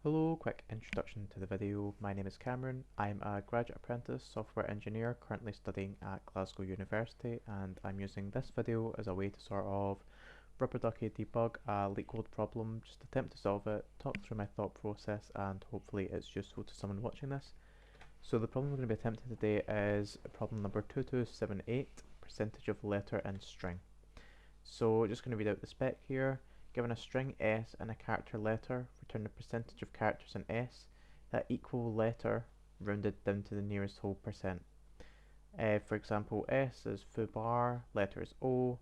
Hello, quick introduction to the video. My name is Cameron. I'm a graduate apprentice software engineer currently studying at Glasgow University, and I'm using this video as a way to sort of rubber ducky debug a LeetCode problem, just attempt to solve it, talk through my thought process, and hopefully it's useful to someone watching this. So the problem we're going to be attempting today is problem number 2278, percentage of letter in string. So just going to read out the spec here. Given a string S and a character letter, return the percentage of characters in S that equal letter rounded down to the nearest whole percent. For example, S is foo bar, letter is O,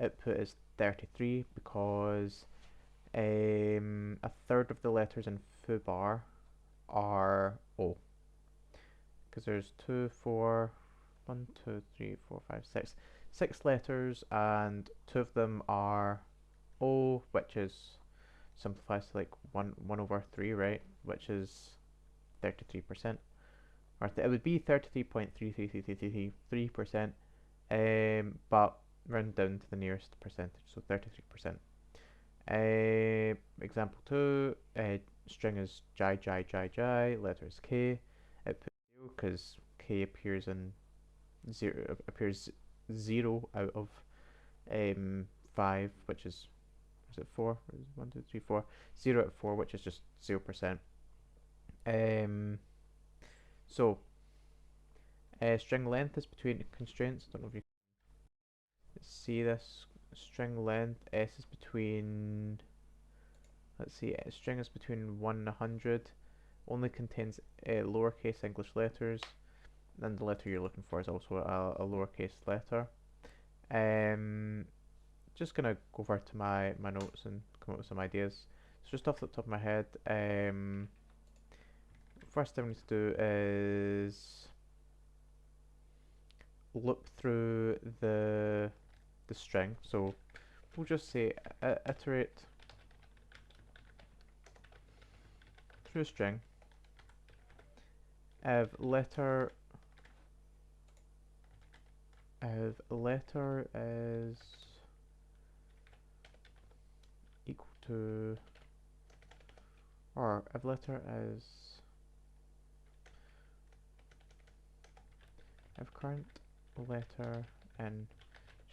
output is 33 because a third of the letters in foo bar are O. Because there's 2, 4, 1, 2, 3, 4, 5, 6. 6 letters and 2 of them are O, which is simplifies to like 1 over 3, right? Which is 33%. Or it would be 33.33333%, but round down to the nearest percentage, so 33%. Example 2, string is jai jai jai jai, letter is K, output 0 because K appears 0 out of 5, which is it 4? 1, 2, 3, 4. 0 out of 4, which is just 0%. So, string length is between constraints. Don't know if you can see this. String length S is between. Let's see, string is between 1 and 100. Only contains lowercase English letters, and the letter you're looking for is also a lowercase letter. Just gonna go over to my notes and come up with some ideas. So just off the top of my head, first thing we need to do is loop through the string. So we'll just say iterate through a string if letter is equal to, or if letter is, if current letter in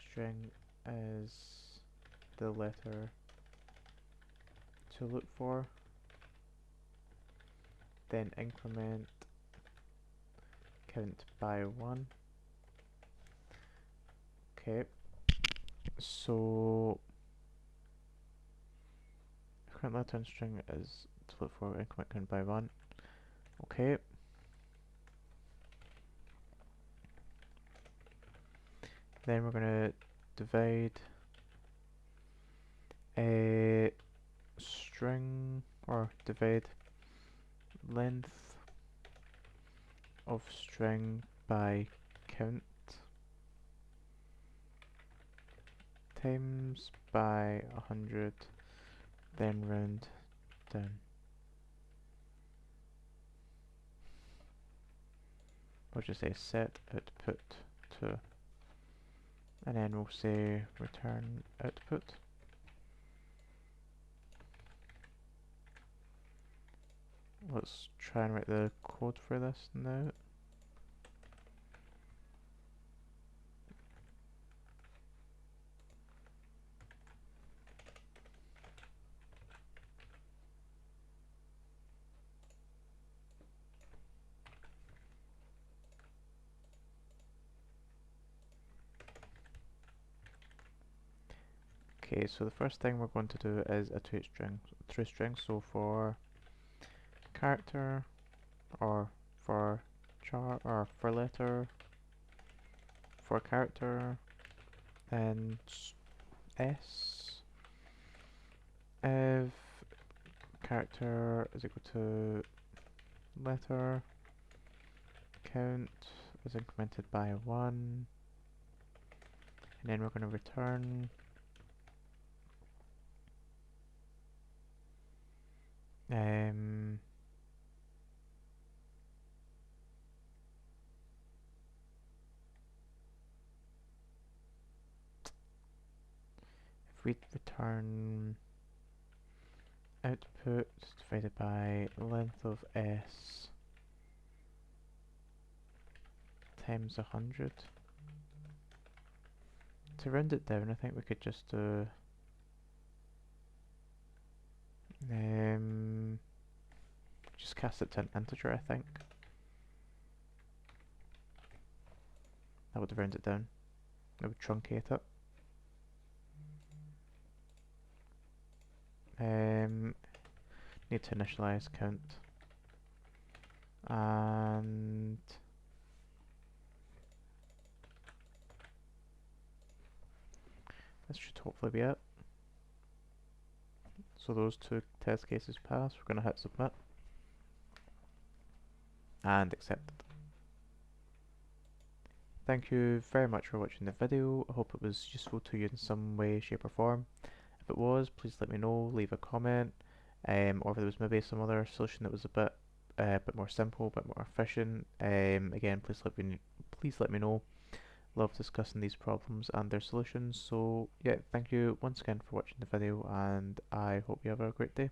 string is the letter to look for, then increment count by 1. Okay, so current letter in string is to look for, increment count by 1. Okay. Then we're gonna divide a string, or divide length of string by count times by 100, then round down. We'll just say set output to, and then we'll say return output. Let's try and write the code for this now. Okay, so the first thing we're going to do is a true string. So for character, or for char, or for letter, for character, and s, if character is equal to letter, count is incremented by 1, and then we're going to return if we return output divided by length of s times 100. To round it down, I think we could just do just cast it to an integer, I think. That would round it down. That would truncate it. Need to initialize count. And this should hopefully be it. So those two test cases pass. We're going to hit submit and accept it. Thank you very much for watching the video. I hope it was useful to you in some way, shape or form. If it was, please let me know, leave a comment, or if there was maybe some other solution that was a bit more simple, a bit more efficient. Again, please let me know. Love discussing these problems and their solutions. So yeah, thank you once again for watching the video, and I hope you have a great day.